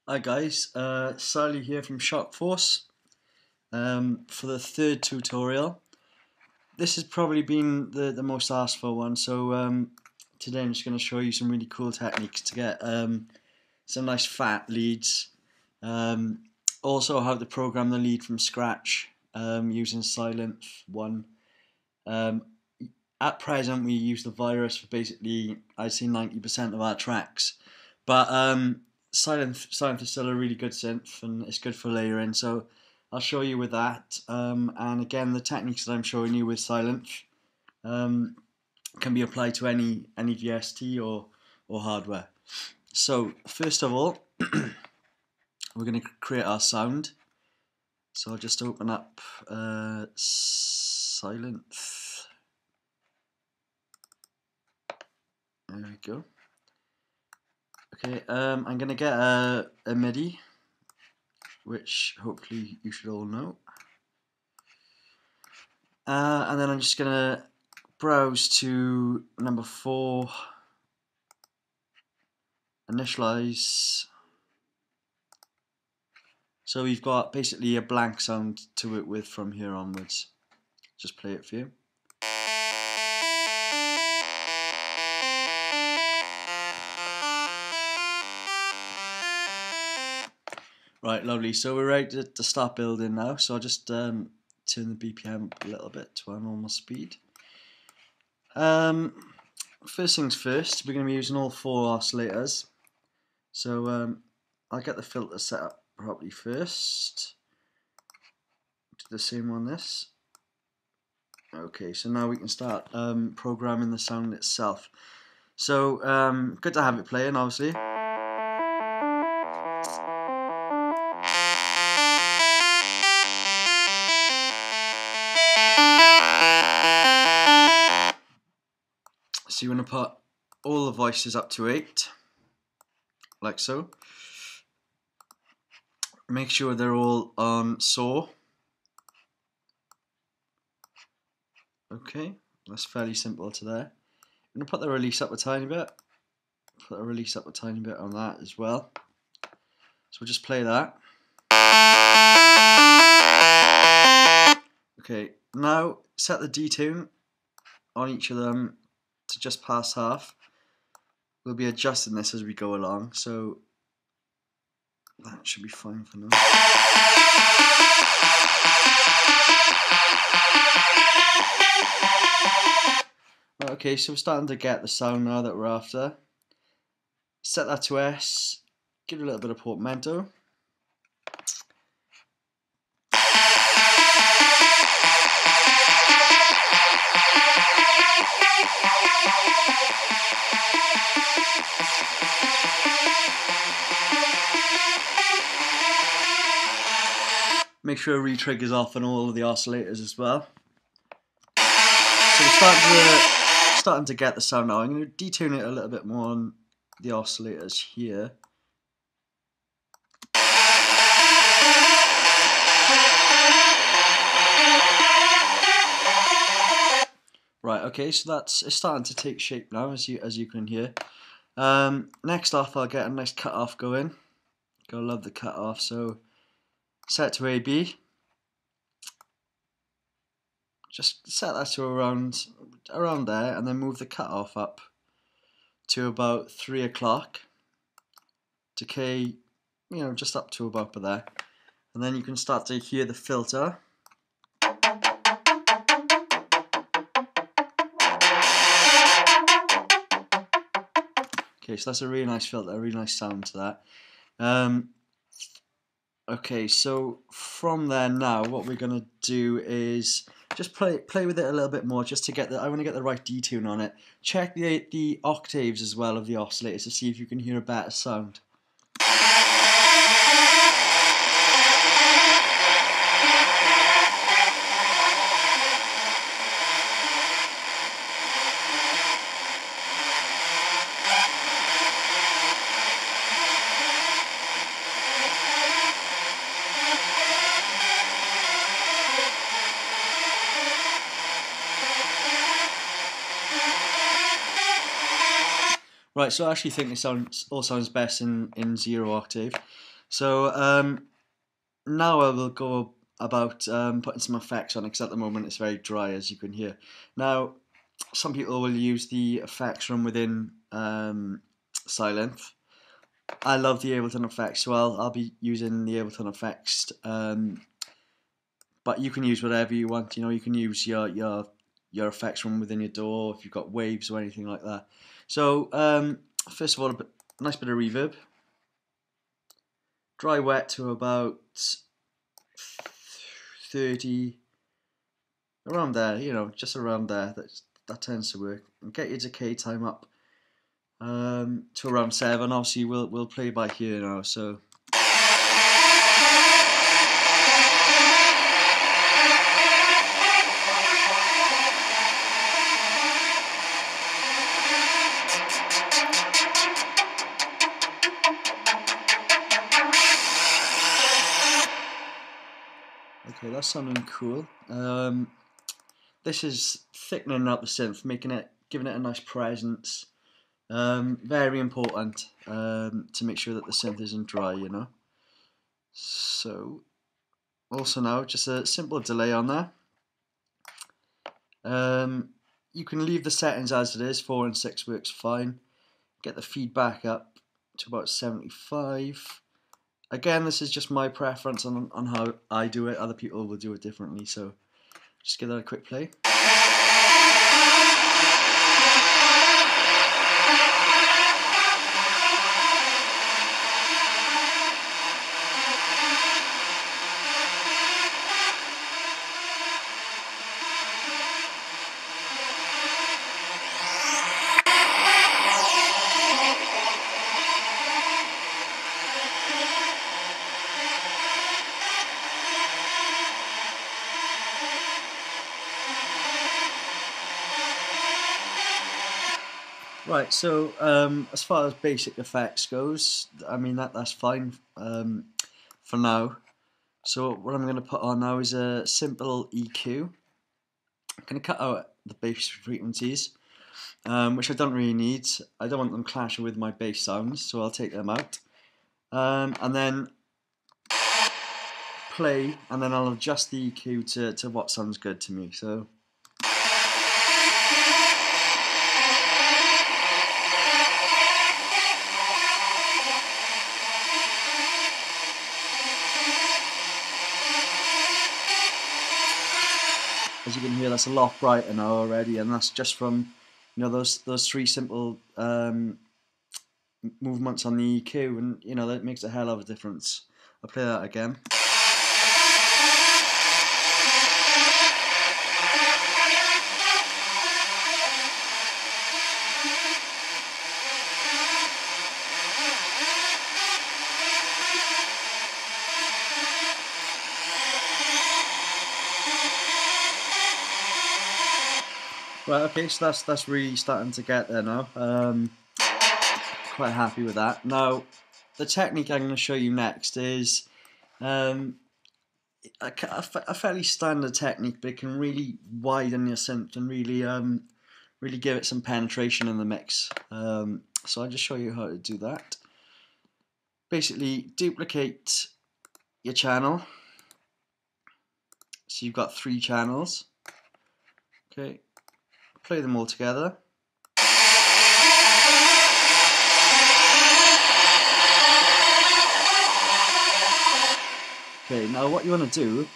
Hi guys, Sally here from Shock Force for the third tutorial. This has probably been the most asked for one, so today I'm just going to show you some really cool techniques to get some nice fat leads. Also how to program the lead from scratch using Silent 1. At present we use the virus for basically, I'd say 90% of our tracks, but Silent is still a really good synth and it's good for layering, so I'll show you with that. And again, the techniques that I'm showing you with Silent can be applied to any VST or hardware. So first of all, we're going to create our sound. So I'll just open up Silent. There we go. Okay, I'm going to get a MIDI, which hopefully you should all know. And then I'm just going to browse to number 4, initialize. So we've got basically a blank sound to work with from here onwards. Just play it for you. Right, lovely. So we're ready to start building now. So I'll just turn the BPM up a little bit to our normal speed. First things first, we're going to be using all 4 oscillators. So I'll get the filter set up properly first. Do the same on this. Okay, so now we can start programming the sound itself. So good to have it playing, obviously. So you want to put all the voices up to 8, like so. Make sure they're all on saw. Okay, that's fairly simple to there. I'm going to put the release up a tiny bit. Put the release up a tiny bit on that as well. So we'll just play that. Okay, now set the detune on each of them to just past half. We'll be adjusting this as we go along, so that should be fine for now. Okay, so we're starting to get the sound now that we're after. Set that to S, give it a little bit of portamento. Make sure re-triggers off on all of the oscillators as well. So we're starting to get the sound now. I'm going to detune it a little bit more on the oscillators here. Right, okay, so it's starting to take shape now, as you can hear. Next off, I'll get a nice cut off going. Gotta love the cut off. So set to AB. Just set that to around there, and then move the cut off up to about 3 o'clock. Decay, just up to about there, and then you can start to hear the filter. Okay, so that's a really nice filter, a really nice sound to that. Okay, so from there now, what we're gonna do is just play with it a little bit more, just to get I want to get the right detune on it. Check the octaves as well of the oscillators to see if you can hear a better sound. Right, so I actually think it all sounds best in 0 octave. So now I will go about putting some effects on it, because at the moment it's very dry, as you can hear. Now, some people will use the effects from within Sylenth. I love the Ableton effects, so I'll be using the Ableton effects. But you can use whatever you want. You know, you can use your effects from within your DAW if you've got waves or anything like that. So first of all, a nice bit of reverb. Dry wet to about 30, around there, you know, just around there. That tends to work. And get your decay time up to around 7. Obviously, we'll play by here now. So. Okay, that's sounding cool. This is thickening up the synth, giving it a nice presence. Very important to make sure that the synth isn't dry, you know. So, also now, just a simple delay on there. You can leave the settings as it is. 4 and 6 works fine. Get the feedback up to about 75. Again, this is just my preference on how I do it. Other people will do it differently, so just give that a quick play. Right, so as far as basic effects goes, I mean that's fine for now. So what I'm going to put on now is a simple EQ. I'm going to cut out the bass frequencies, which I don't really need. I don't want them clashing with my bass sounds, so I'll take them out. And then play, and then I'll adjust the EQ to what sounds good to me. So. As you can hear, that's a lot brighter now already, and that's just from, you know, those 3 simple movements on the EQ, and you know that makes a hell of a difference. I'll play that again. Right, okay, so that's really starting to get there now. Quite happy with that. Now, the technique I'm going to show you next is a fairly standard technique, but it can really widen your synth and really give it some penetration in the mix. So I'll just show you how to do that. Basically, duplicate your channel. So you've got 3 channels. Okay. Play them all together. Okay, now what you want to do,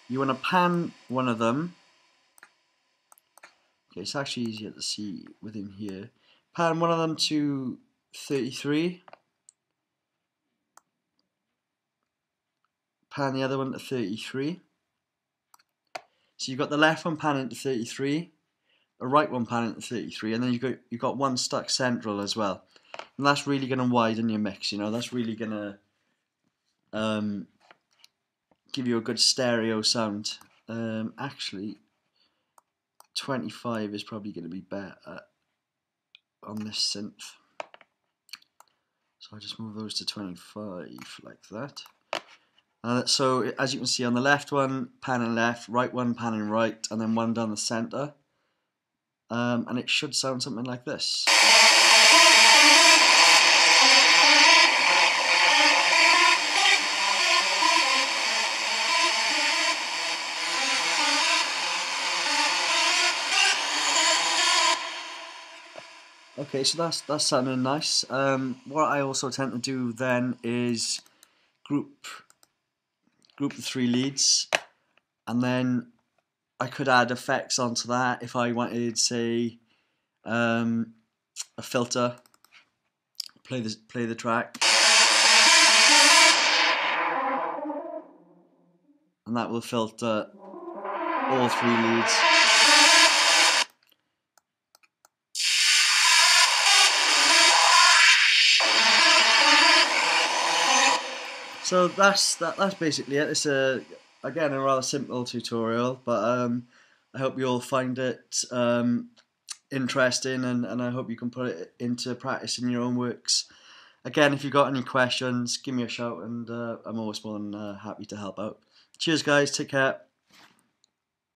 you want to pan one of them. Okay, it's actually easier to see within here. Pan one of them to 33. Pan the other one to 33. So you've got the left one panning to 33. A right one panning to 33, and then you've got one stuck central as well, and that's really going to widen your mix. You know, that's really going to give you a good stereo sound. Actually, 25 is probably going to be better on this synth, so I'll just move those to 25 like that. So as you can see on the left one panning left, right one panning right, and then one down the center. And it should sound something like this. Okay, so that's sounding nice. What I also tend to do then is group the 3 leads, and then I could add effects onto that if I wanted, say, a filter. Play the track, and that will filter all 3 leads. So that's basically it. It's again a rather simple tutorial, but I hope you all find it interesting, and I hope you can put it into practice in your own works. Again, if you've got any questions, give me a shout, and I'm always more than happy to help out. Cheers, guys. Take care.